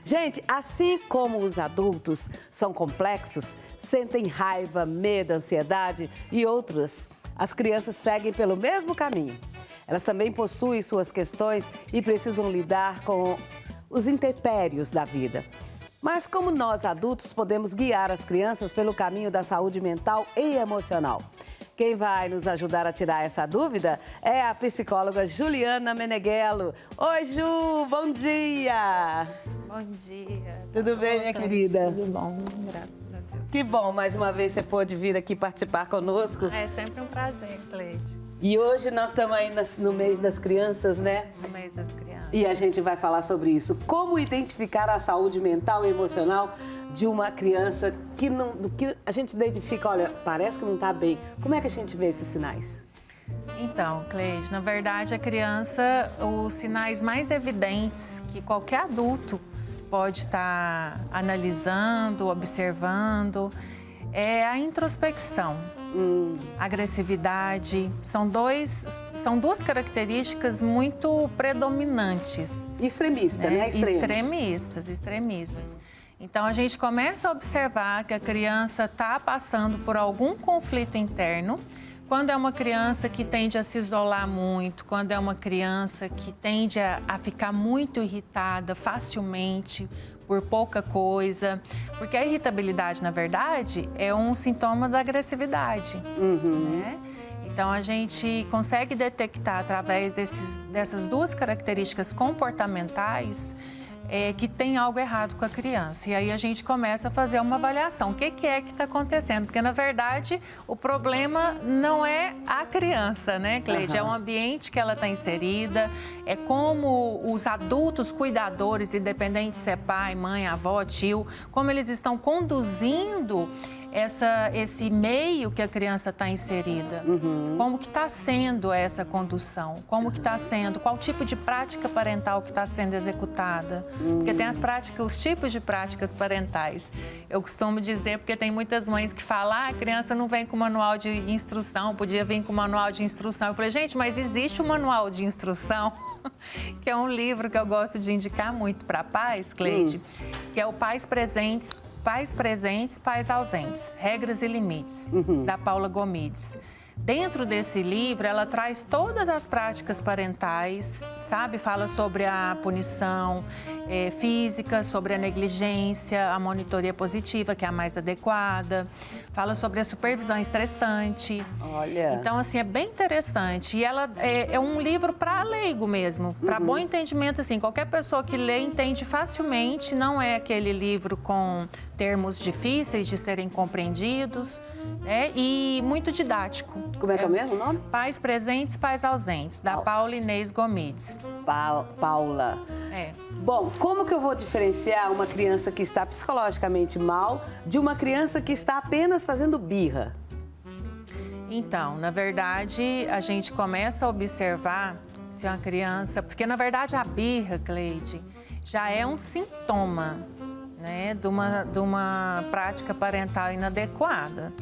Gente, assim como os adultos são complexos, sentem raiva, medo, ansiedade e outros, as crianças seguem pelo mesmo caminho. Elas também possuem suas questões e precisam lidar com os intempéries da vida. Mas como nós adultos podemos guiar as crianças pelo caminho da saúde mental e emocional? Quem vai nos ajudar a tirar essa dúvida é a psicóloga Juliana Meneghello. Oi, Ju, bom dia! Bom dia. Tudo bem, minha querida? Tudo bom, graças a Deus. Que bom, mais uma vez você pôde vir aqui participar conosco. É sempre um prazer, Cleide. E hoje nós estamos aí no mês das crianças, né? No mês das crianças. E a gente vai falar sobre isso. Como identificar a saúde mental e emocional de uma criança que a gente identifica, olha, parece que não está bem. Como é que a gente vê esses sinais? Então, Cleide, na verdade a criança, os sinais mais evidentes que qualquer adulto pode estar analisando, observando, é a introspecção. Agressividade, são duas características muito predominantes. Extremista, né? Extremistas. Então, a gente começa a observar que a criança está passando por algum conflito interno. Quando é uma criança que tende a se isolar muito, quando é uma criança que tende a ficar muito irritada facilmente por pouca coisa, porque a irritabilidade, na verdade, é um sintoma da agressividade, né? Então, a gente consegue detectar através dessas duas características comportamentais que tem algo errado com a criança. E aí a gente começa a fazer uma avaliação. O que é que está acontecendo? Porque, na verdade, o problema não é a criança, né, Cleide? É o ambiente que ela está inserida, é como os adultos cuidadores, independente se é pai, mãe, avó, tio, como eles estão conduzindo esse meio que a criança está inserida. Como que está sendo essa condução? Como que está sendo? Qual tipo de prática parental que está sendo executada? Porque tem os tipos de práticas parentais. Eu costumo dizer, porque tem muitas mães que falam, a criança não vem com manual de instrução, podia vir com manual de instrução. Eu falei, gente, mas existe o manual de instrução, que é um livro que eu gosto de indicar muito para pais, Cleide, que é o Pais Presentes, Pais Ausentes, Regras e Limites, da Paula Gomides. Dentro desse livro, ela traz todas as práticas parentais, sabe? Fala sobre a punição física, sobre a negligência, a monitoria positiva, que é a mais adequada. Fala sobre a supervisão estressante. Olha. Então, assim, é bem interessante. E ela é um livro para leigo mesmo, para bom entendimento, assim. Qualquer pessoa que lê entende facilmente. Não é aquele livro com termos difíceis de serem compreendidos, né? E muito didático. Como é que é o mesmo nome? Pais Presentes, Pais Ausentes, da Paula Inês Gomides. Paula. É. Bom, como que eu vou diferenciar uma criança que está psicologicamente mal de uma criança que está apenas fazendo birra? Então, na verdade, a gente começa a observar se uma criança... Porque, na verdade, a birra, Cleide, já é um sintoma, né, de uma prática parental inadequada.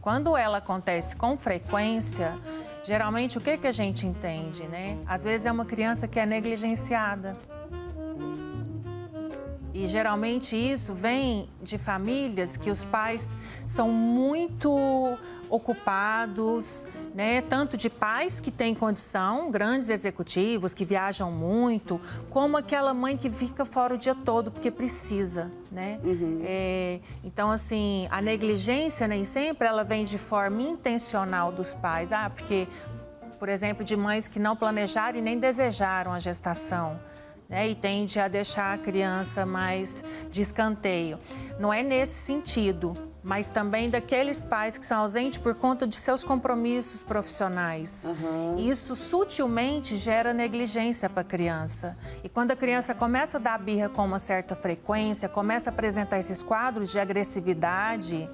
Quando ela acontece com frequência, geralmente o que a gente entende, né? Às vezes é uma criança que é negligenciada. E geralmente isso vem de famílias que os pais são muito ocupados, né? Tanto de pais que têm condição, grandes executivos que viajam muito, como aquela mãe que fica fora o dia todo porque precisa, né? Então, assim, a negligência nem sempre ela vem de forma intencional dos pais. Porque, por exemplo, de mães que não planejaram e nem desejaram a gestação, né, e tende a deixar a criança mais de escanteio. Não é nesse sentido, mas também daqueles pais que são ausentes por conta de seus compromissos profissionais. Isso sutilmente gera negligência para a criança. E quando a criança começa a dar birra com uma certa frequência, começa a apresentar esses quadros de agressividade,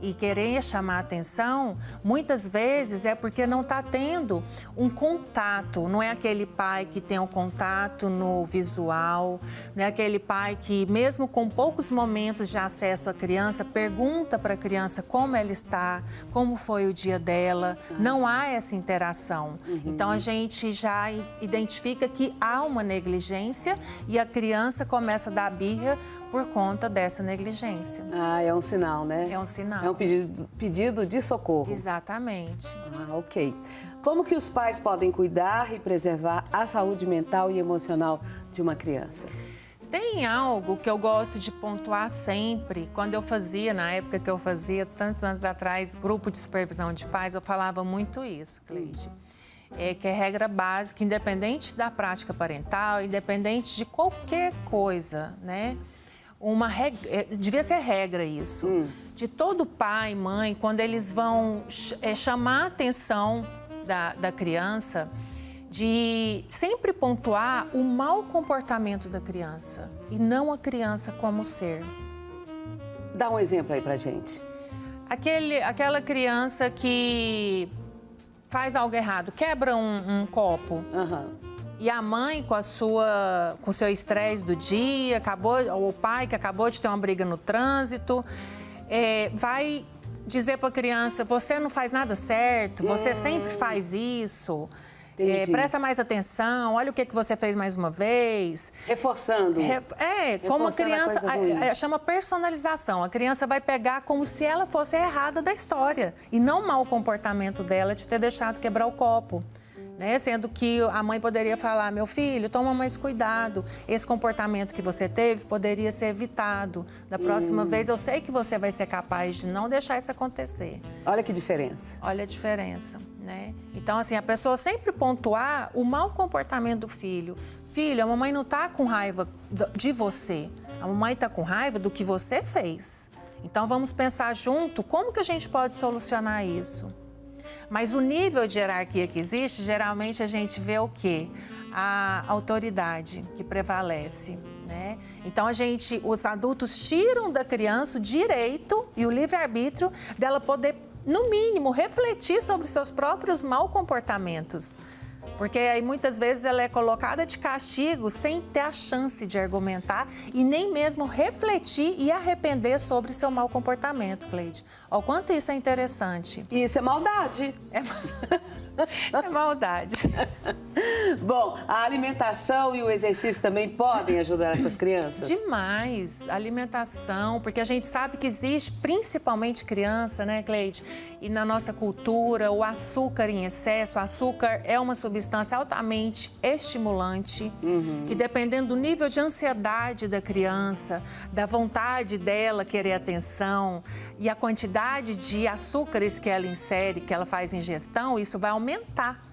e querer chamar atenção, muitas vezes é porque não está tendo um contato. Não é aquele pai que tem um contato no visual, não é aquele pai que, mesmo com poucos momentos de acesso à criança, pergunta para a criança como ela está, como foi o dia dela. Não há essa interação. Então, a gente já identifica que há uma negligência e a criança começa a dar birra por conta dessa negligência. Ah, é um sinal, né? É um sinal. É um pedido de socorro. Exatamente. Ah, ok. Como que os pais podem cuidar e preservar a saúde mental e emocional de uma criança? Tem algo que eu gosto de pontuar sempre. Quando eu fazia, na época que eu fazia, tantos anos atrás, grupo de supervisão de pais, eu falava muito isso, Cleide. Que é regra básica, independente da prática parental, independente de qualquer coisa, né? Devia ser regra isso. De todo pai e mãe, quando eles vão chamar a atenção da criança, de sempre pontuar o mau comportamento da criança e não a criança como ser. Dá um exemplo aí pra gente. Aquela criança que faz algo errado, quebra um copo. E a mãe, com o seu estresse do dia, ou o pai que acabou de ter uma briga no trânsito, vai dizer para a criança: você não faz nada certo, você sempre faz isso. Presta mais atenção, olha o que você fez mais uma vez. Reforçando. Como a criança, chama personalização. A criança vai pegar como se ela fosse a errada da história e não o mau comportamento dela de ter deixado quebrar o copo. Né? Sendo que a mãe poderia falar: meu filho, toma mais cuidado, esse comportamento que você teve poderia ser evitado. Da próxima vez eu sei que você vai ser capaz de não deixar isso acontecer. Olha que diferença. Olha a diferença, né? Então, assim, a pessoa sempre pontuar o mau comportamento do filho. Filho, a mamãe não está com raiva de você, a mamãe está com raiva do que você fez. Então, vamos pensar junto como que a gente pode solucionar isso. Mas o nível de hierarquia que existe, geralmente a gente vê o quê? A autoridade que prevalece, né? Então, os adultos tiram da criança o direito e o livre-arbítrio dela poder, no mínimo, refletir sobre seus próprios maus comportamentos. Porque aí muitas vezes ela é colocada de castigo sem ter a chance de argumentar e nem mesmo refletir e arrepender sobre seu mau comportamento, Cleide. Olha o quanto isso é interessante. Isso é maldade. É maldade. Bom, a alimentação e o exercício também podem ajudar essas crianças? Demais. A alimentação, porque a gente sabe que existe, principalmente criança, né, Cleide? E na nossa cultura, o açúcar em excesso. O açúcar é uma substância altamente estimulante, que dependendo do nível de ansiedade da criança, da vontade dela querer atenção e a quantidade de açúcares que ela insere, que ela faz ingestão, isso vai aumentar.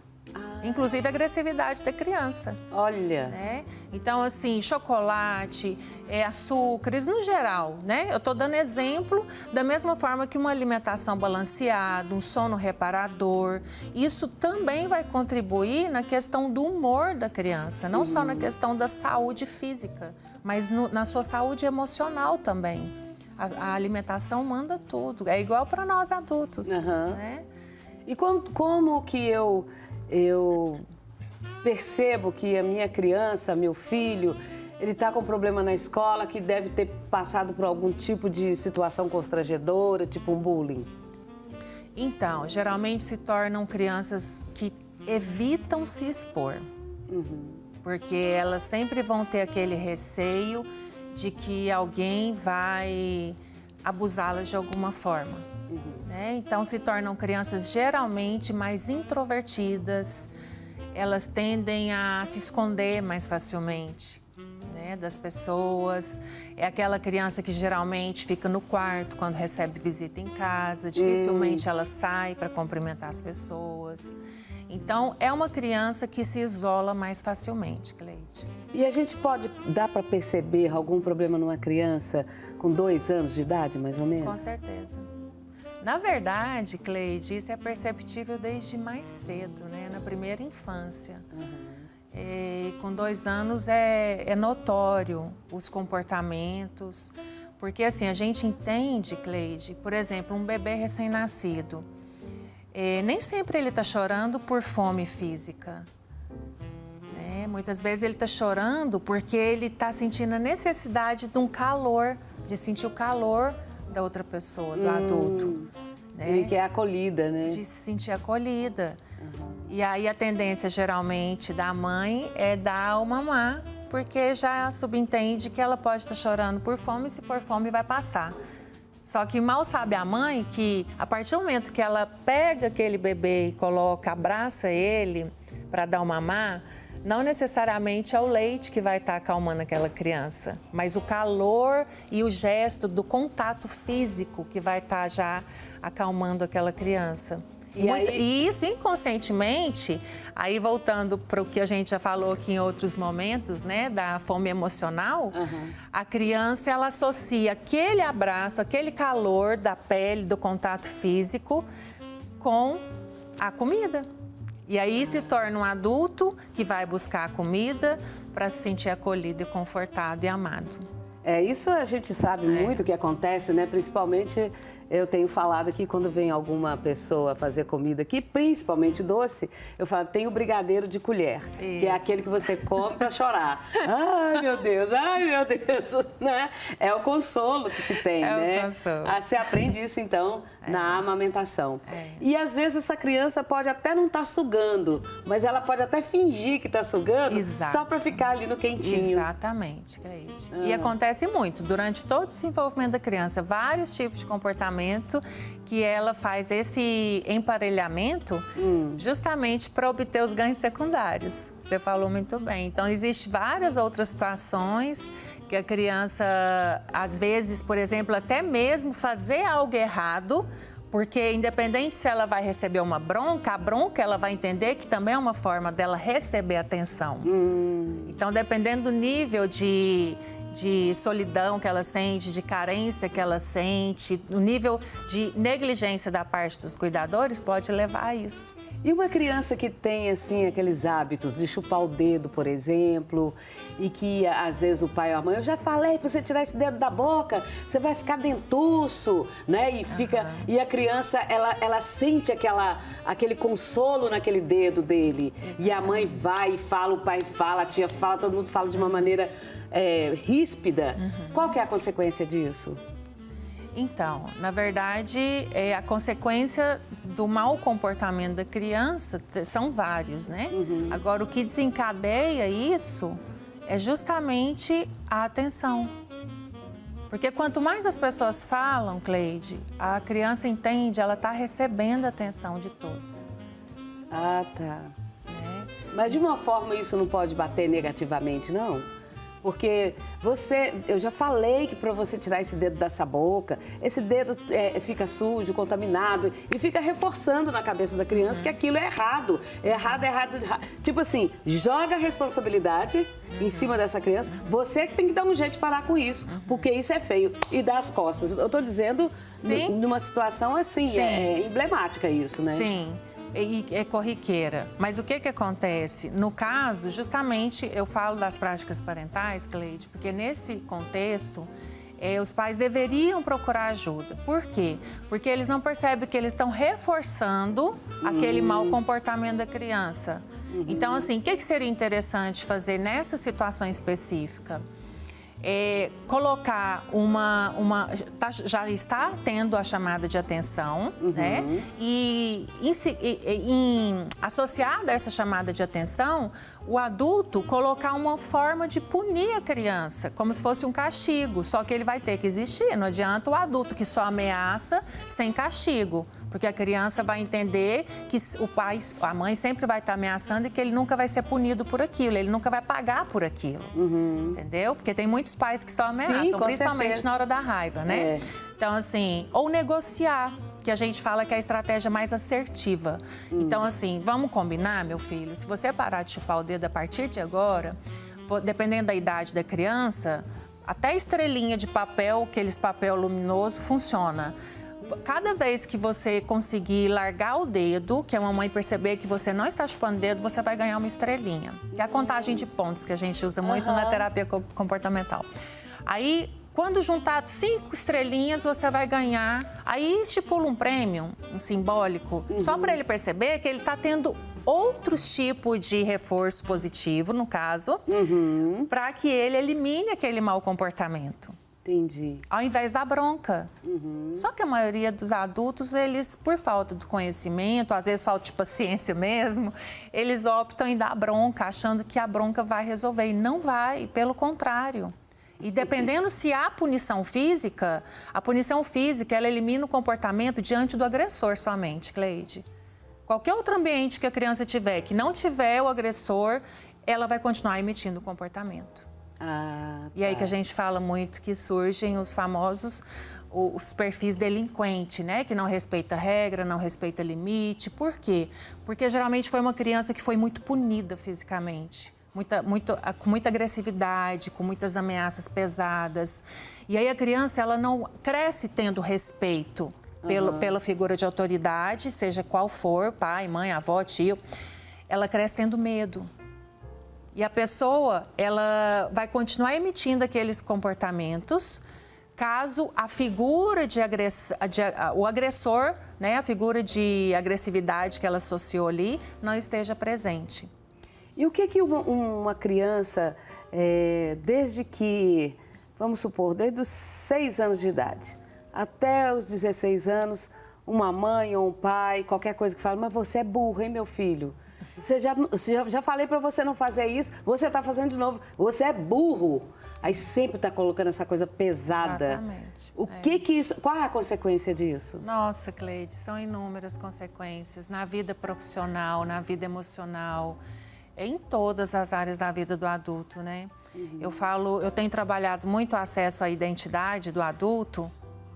Inclusive a agressividade da criança. Olha. Né? Então, assim, chocolate, açúcares, no geral, né? Eu estou dando exemplo da mesma forma que uma alimentação balanceada, um sono reparador. Isso também vai contribuir na questão do humor da criança, não só na questão da saúde física, mas na sua saúde emocional também. A alimentação manda tudo, é igual para nós adultos, né? E como que eu percebo que a minha criança, meu filho, ele está com problema na escola, que deve ter passado por algum tipo de situação constrangedora, tipo um bullying? Então, geralmente se tornam crianças que evitam se expor. Porque elas sempre vão ter aquele receio de que alguém vai abusá-las de alguma forma. Né? Então, se tornam crianças geralmente mais introvertidas, elas tendem a se esconder mais facilmente, né, das pessoas. É aquela criança que geralmente fica no quarto quando recebe visita em casa, dificilmente ela sai para cumprimentar as pessoas. Então, é uma criança que se isola mais facilmente, Cleide. E a gente dá para perceber algum problema numa criança com 2 anos de idade, mais ou menos? Com certeza. Na verdade, Cleide, isso é perceptível desde mais cedo, né? Na primeira infância. Com 2 anos é notório os comportamentos, Porque assim, a gente entende, Cleide, por exemplo, um bebê recém-nascido, nem sempre ele está chorando por fome física. Muitas vezes ele está chorando porque ele está sentindo a necessidade de um calor, de sentir o calor da outra pessoa, do adulto. Ele quer acolhida, né? De se sentir acolhida. E aí a tendência, geralmente, da mãe é dar o mamar, porque já subentende que ela pode estar chorando por fome e se for fome vai passar. Só que mal sabe a mãe que, a partir do momento que ela pega aquele bebê e coloca, abraça ele para dar o mamar, não necessariamente é o leite que vai estar acalmando aquela criança, mas o calor e o gesto do contato físico que vai estar já acalmando aquela criança. E isso inconscientemente, aí voltando para o que a gente já falou aqui em outros momentos, né, da fome emocional, a criança ela associa aquele abraço, aquele calor da pele, do contato físico com a comida. E aí se torna um adulto que vai buscar a comida para se sentir acolhido, e confortado e amado. Isso a gente sabe muito o que acontece, né? Principalmente, eu tenho falado aqui, quando vem alguma pessoa fazer comida aqui, principalmente doce, eu falo, tem o brigadeiro de colher, que é aquele que você come para chorar. Ai, meu Deus, né? É o consolo que se tem, né? O consolo. Você aprende isso, então, na amamentação. E, às vezes, essa criança pode até não estar sugando, mas ela pode até fingir que está sugando, só para ficar ali no quentinho. Exatamente, Cleide. E acontece muito, durante todo o desenvolvimento da criança, vários tipos de comportamento que ela faz esse emparelhamento justamente para obter os ganhos secundários. Você falou muito bem. Então, existem várias outras situações que a criança, às vezes, por exemplo, até mesmo fazer algo errado, porque independente se ela vai receber uma bronca, a bronca ela vai entender que também é uma forma dela receber atenção. Então, dependendo do nível de solidão que ela sente, de carência que ela sente, o nível de negligência da parte dos cuidadores pode levar a isso. E uma criança que tem, assim, aqueles hábitos de chupar o dedo, por exemplo, e que, às vezes, o pai ou a mãe, eu já falei para você tirar esse dedo da boca, você vai ficar dentuço, né? E fica... E a criança, ela sente aquele consolo naquele dedo dele. Exatamente. E a mãe vai e fala, o pai fala, a tia fala, todo mundo fala de uma maneira ríspida. Qual que é a consequência disso? Então, na verdade, a consequência do mau comportamento da criança são vários, né? Agora, o que desencadeia isso é justamente a atenção. Porque quanto mais as pessoas falam, Cleide, a criança entende, ela está recebendo a atenção de todos. Ah, tá. Mas de uma forma isso não pode bater negativamente, não? Porque eu já falei que para você tirar esse dedo dessa boca, esse dedo fica sujo, contaminado e fica reforçando na cabeça da criança que aquilo é errado. Errado. Tipo assim, joga a responsabilidade em cima dessa criança. Você que tem que dar um jeito de parar com isso, porque isso é feio. E dar as costas. Eu tô dizendo numa situação assim, emblemática isso, né? Sim. E é corriqueira. Mas o que acontece? No caso, justamente, eu falo das práticas parentais, Cleide, porque nesse contexto, os pais deveriam procurar ajuda. Por quê? Porque eles não percebem que eles estão reforçando aquele mau comportamento da criança. Então, assim, o que seria interessante fazer nessa situação específica? Colocar já está tendo a chamada de atenção, né? E associada a essa chamada de atenção, o adulto colocar uma forma de punir a criança, como se fosse um castigo, só que ele vai ter que existir. Não adianta o adulto que só ameaça sem castigo. Porque a criança vai entender que a mãe sempre vai estar ameaçando e que ele nunca vai ser punido por aquilo, ele nunca vai pagar por aquilo, entendeu? Porque tem muitos pais que só ameaçam, principalmente na hora da raiva, né? Então, assim, ou negociar, que a gente fala que é a estratégia mais assertiva. Então, assim, vamos combinar, meu filho, se você parar de chupar o dedo a partir de agora, dependendo da idade da criança, até estrelinha de papel, aqueles papel luminoso, funciona. Cada vez que você conseguir largar o dedo, que a mamãe perceber que você não está chupando o dedo, você vai ganhar uma estrelinha. Que é a contagem de pontos que a gente usa muito na terapia comportamental. Aí, Quando juntar 5 estrelinhas, você vai ganhar. Aí estipula um prêmio, um simbólico, só para ele perceber que ele está tendo outros tipos de reforço positivo, no caso, para que ele elimine aquele mau comportamento. Entendi. Ao invés da bronca. Só que a maioria dos adultos, eles, por falta do conhecimento, às vezes falta de paciência mesmo, eles optam em dar bronca, achando que a bronca vai resolver. E não vai, pelo contrário. E dependendo se há punição física, a punição física, ela elimina o comportamento diante do agressor somente, Cleide. Qualquer outro ambiente que a criança tiver, que não tiver o agressor, ela vai continuar emitindo o comportamento. E aí que a gente fala muito que surgem os famosos, os perfis delinquentes, né? Que não respeita regra, não respeita limite. Por quê? Porque geralmente foi uma criança que foi muito punida fisicamente. Com muita agressividade, com muitas ameaças pesadas. E aí a criança, ela não cresce tendo respeito pela figura de autoridade, seja qual for, pai, mãe, avó, tio. Ela cresce tendo medo. E a pessoa, ela vai continuar emitindo aqueles comportamentos caso a figura o agressor, né, a figura de agressividade que ela associou ali, não esteja presente. E o que uma criança, desde que, vamos supor, desde os 6 anos de idade até os 16 anos, uma mãe ou um pai, qualquer coisa que fala, mas você é burro, hein, meu filho? Já falei para você não fazer isso, você está fazendo de novo, você é burro. Aí sempre está colocando essa coisa pesada. Exatamente. Qual é a consequência disso? Nossa, Cleide, são inúmeras consequências na vida profissional, na vida emocional, em todas as áreas da vida do adulto, né? Eu tenho trabalhado muito o acesso à identidade do adulto,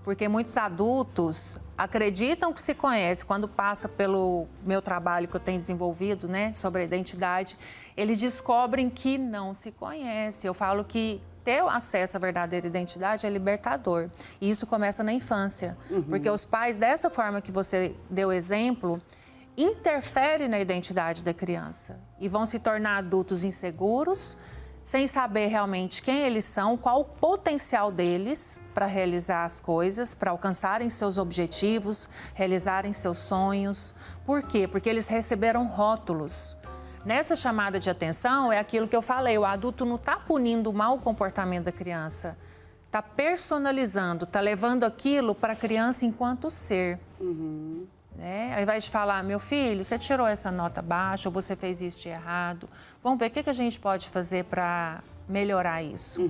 porque muitos adultos acreditam que se conhece. Quando passa pelo meu trabalho que eu tenho desenvolvido, né, sobre a identidade, eles descobrem que não se conhece. Eu falo que ter acesso à verdadeira identidade é libertador. E isso começa na infância. Porque os pais, dessa forma que você deu exemplo, interferem na identidade da criança. E vão se tornar adultos inseguros, sem saber realmente quem eles são, qual o potencial deles para realizar as coisas, para alcançarem seus objetivos, realizarem seus sonhos. Por quê? Porque eles receberam rótulos. Nessa chamada de atenção, é aquilo que eu falei, o adulto não está punindo o mau comportamento da criança, está personalizando, está levando aquilo para a criança enquanto ser. Ao invés de falar, meu filho, você tirou essa nota baixa ou você fez isso de errado, vamos ver o que a gente pode fazer para melhorar isso.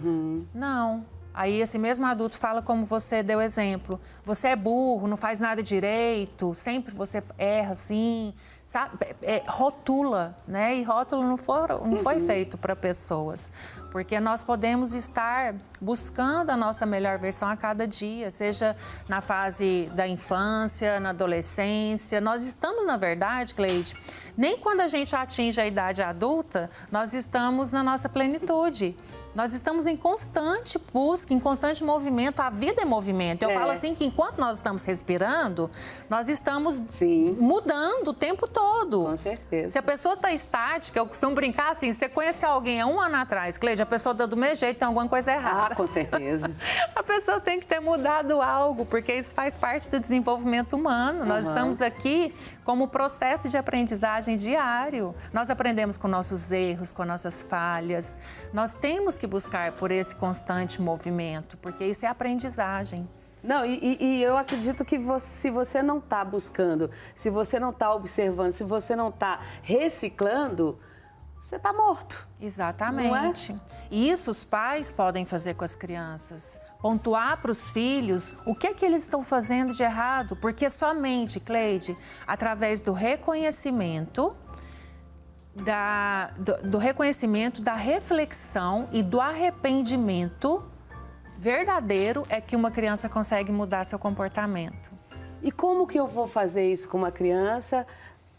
Não. Aí esse mesmo adulto fala como você deu exemplo. Você é burro, não faz nada direito, sempre você erra assim, sabe? Rotula, né? E rótulo não foi feito para pessoas. Porque nós podemos estar buscando a nossa melhor versão a cada dia, seja na fase da infância, na adolescência. Nós estamos, na verdade, Cleide, nem quando a gente atinge a idade adulta, nós estamos na nossa plenitude. Nós estamos em constante busca, em constante movimento. A vida é movimento. Eu falo assim que enquanto nós estamos respirando, nós estamos mudando o tempo todo. Com certeza. Se a pessoa está estática, eu costumo brincar assim, você conhece alguém há um ano atrás, Cleide, a pessoa está do mesmo jeito, tem alguma coisa errada. Com certeza. A pessoa tem que ter mudado algo, porque isso faz parte do desenvolvimento humano. Nós estamos aqui como processo de aprendizagem diário. Nós aprendemos com nossos erros, com nossas falhas. Nós temos que buscar por esse constante movimento, porque isso é aprendizagem. Não, e eu acredito que se você não está buscando, se você não está observando, se você não está reciclando, você está morto. Exatamente. Não é? E isso os pais podem fazer com as crianças. Pontuar para os filhos o que é que eles estão fazendo de errado, porque somente, Cleide, através do reconhecimento, do reconhecimento, da reflexão e do arrependimento verdadeiro é que uma criança consegue mudar seu comportamento. E como que eu vou fazer isso com uma criança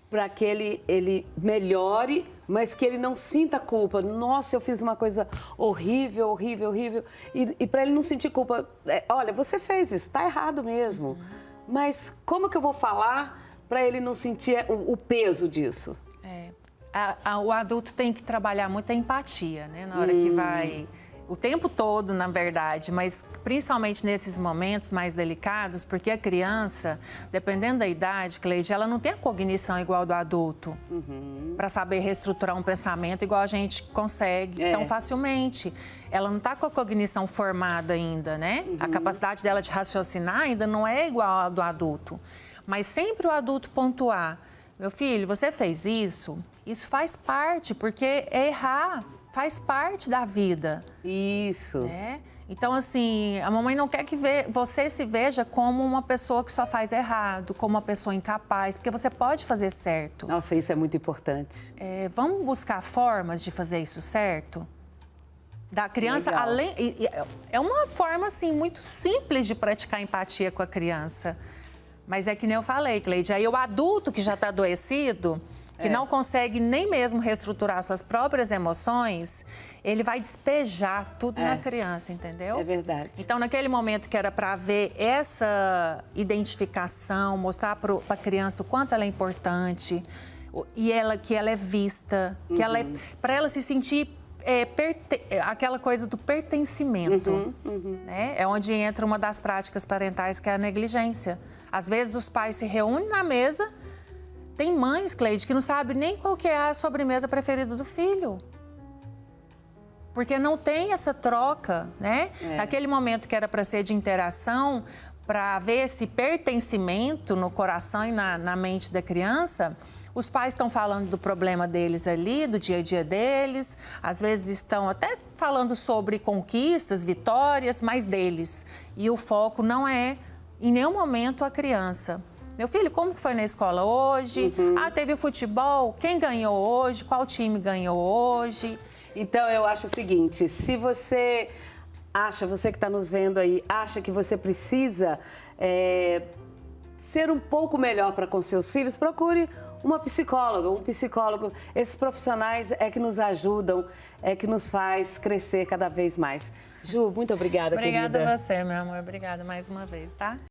para que ele melhore, mas que ele não sinta culpa? Nossa, eu fiz uma coisa horrível, horrível, horrível. E para ele não sentir culpa, olha, você fez isso, está errado mesmo. Mas como que eu vou falar para ele não sentir o peso disso? O adulto tem que trabalhar muito a empatia, né? Na hora que vai o tempo todo, na verdade, mas principalmente nesses momentos mais delicados, porque a criança, dependendo da idade, Cleide, ela não tem a cognição igual do adulto para saber reestruturar um pensamento igual a gente consegue tão facilmente. Ela não está com a cognição formada ainda, né? A capacidade dela de raciocinar ainda não é igual à do adulto. Mas sempre o adulto pontuar: meu filho, você fez isso faz parte, porque é errar. Faz parte da vida. Isso. Né? Então, assim, a mamãe não quer que você se veja como uma pessoa que só faz errado, como uma pessoa incapaz, porque você pode fazer certo. Nossa, isso é muito importante. Vamos buscar formas de fazer isso certo? Da criança, Legal. é uma forma, assim, muito simples de praticar empatia com a criança. Mas é que nem eu falei, Cleide, aí o adulto que já está adoecido, que não consegue nem mesmo reestruturar suas próprias emoções, ele vai despejar tudo na criança, entendeu? É verdade. Então, naquele momento que era para ver essa identificação, mostrar para a criança o quanto ela é importante, e que ela é vista, que ela para ela se sentir aquela coisa do pertencimento, né? É onde entra uma das práticas parentais, que é a negligência. Às vezes os pais se reúnem na mesa. Tem mães, Cleide, que não sabem nem qual que é a sobremesa preferida do filho. Porque não tem essa troca, né? Naquele momento que era para ser de interação, para haver esse pertencimento no coração e na mente da criança, os pais estão falando do problema deles ali, do dia a dia deles, às vezes estão até falando sobre conquistas, vitórias, mas deles. E o foco não é, em nenhum momento, a criança. Meu filho, como que foi na escola hoje? Teve o futebol? Quem ganhou hoje? Qual time ganhou hoje? Então, eu acho o seguinte, se você acha, você que está nos vendo aí, acha que você precisa ser um pouco melhor para com seus filhos, procure uma psicóloga, um psicólogo. Esses profissionais é que nos ajudam, é que nos faz crescer cada vez mais. Ju, muito obrigada, querida. Obrigada a você, meu amor. Obrigada mais uma vez, tá?